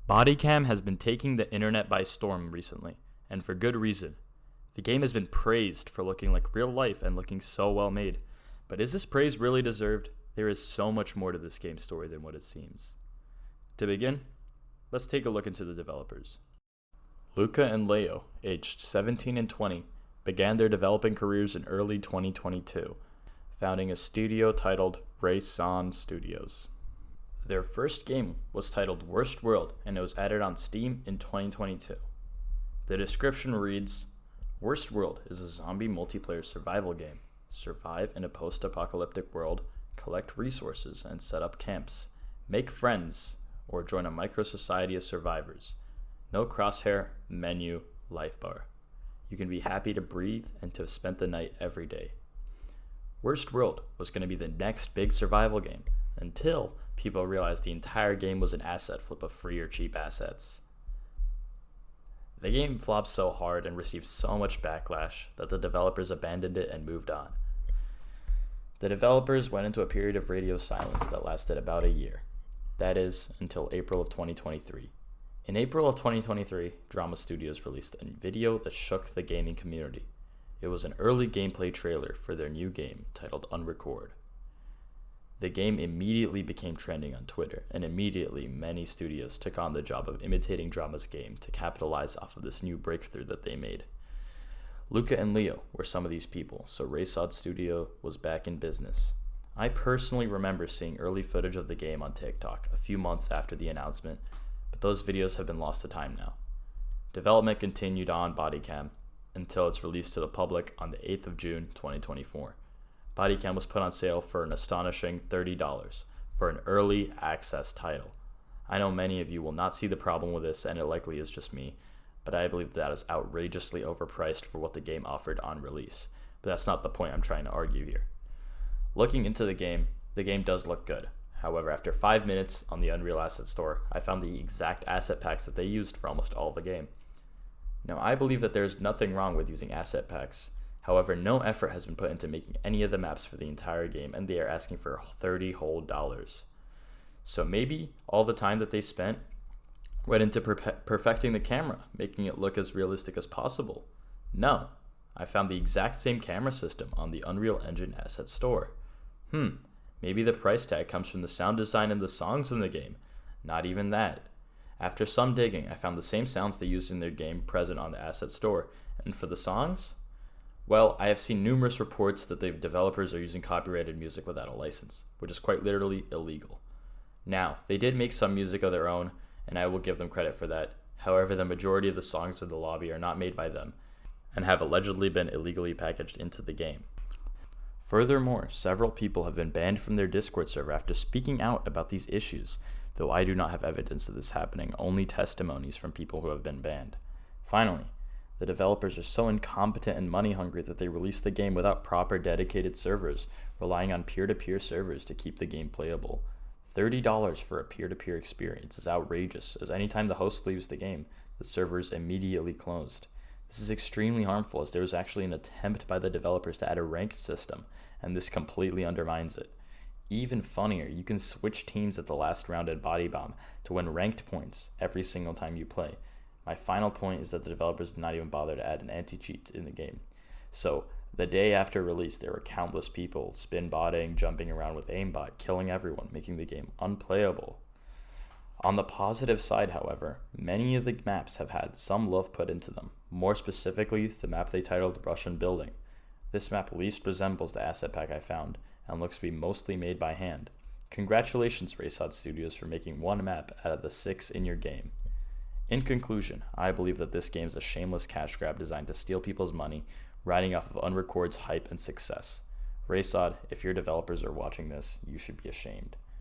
Bodycam has been taking the internet by storm recently, and for good reason. The game has been praised for looking like real life and looking so well made. But is this praise really deserved? There is so much more to this game's story than what it seems. To begin, let's take a look into the developers. Luca and Leo, aged 17 and 20, began their developing careers in early 2022, founding a studio titled Ripoff Studios. Their first game was titled Worst World, and it was added on Steam in 2022. The description reads, Worst World is a zombie multiplayer survival game. Survive in a post-apocalyptic world, collect resources and set up camps, make friends, or join a micro-society of survivors. No crosshair, menu, life bar. You can be happy to breathe and to have spent the night every day. Worst World was going to be the next big survival game, until people realized the entire game was an asset flip of free or cheap assets. The game flopped so hard and received so much backlash that the developers abandoned it and moved on. The developers went into a period of radio silence that lasted about a year. That is, until April of 2023. In April of 2023, Drama Studios released a video that shook the gaming community. It was an early gameplay trailer for their new game titled Unrecord. The game immediately became trending on Twitter, and immediately many studios took on the job of imitating Drama's game to capitalize off of this new breakthrough that they made. Luca and Leo were some of these people, so Ripoff Studio was back in business. I personally remember seeing early footage of the game on TikTok a few months after the announcement, but those videos have been lost to time now. Development continued on Bodycam until its release to the public on the 8th of June 2024. Bodycam was put on sale for an astonishing $30 for an early access title. I know many of you will not see the problem with this, and it likely is just me, but I believe that is outrageously overpriced for what the game offered on release. But that's not the point I'm trying to argue here. Looking into the game does look good. However, after 5 minutes on the Unreal Asset Store, I found the exact asset packs that they used for almost all of the game. Now, I believe that there's nothing wrong with using asset packs. However, no effort has been put into making any of the maps for the entire game, and they are asking for $30 whole. So maybe all the time that they spent went into perfecting the camera, making it look as realistic as possible. No, I found the exact same camera system on the Unreal Engine Asset Store. Maybe the price tag comes from the sound design and the songs in the game. Not even that. After some digging, I found the same sounds they used in their game present on the Asset Store. And for the songs? Well, I have seen numerous reports that the developers are using copyrighted music without a license, which is quite literally illegal. Now, they did make some music of their own, and I will give them credit for that. However, the majority of the songs in the lobby are not made by them, and have allegedly been illegally packaged into the game. Furthermore, several people have been banned from their Discord server after speaking out about these issues, though I do not have evidence of this happening, only testimonies from people who have been banned. Finally, the developers are so incompetent and money hungry that they released the game without proper dedicated servers, relying on peer-to-peer servers to keep the game playable. $30 for a peer-to-peer experience is outrageous, as anytime the host leaves the game, the server is immediately closed. This is extremely harmful, as there was actually an attempt by the developers to add a ranked system, and this completely undermines it. Even funnier, you can switch teams at the last round at Body Bomb to win ranked points every single time you play. My final point is that the developers did not even bother to add an anti-cheat in the game. So, the day after release, there were countless people spin-botting, jumping around with aimbot, killing everyone, making the game unplayable. On the positive side, however, many of the maps have had some love put into them. More specifically, the map they titled Russian Building. This map least resembles the asset pack I found, and looks to be mostly made by hand. Congratulations, Ripoff Studios, for making one map out of the 6 in your game. In conclusion, I believe that this game is a shameless cash grab designed to steal people's money, riding off of Unrecord's hype and success. Ripoff, if your developers are watching this, you should be ashamed.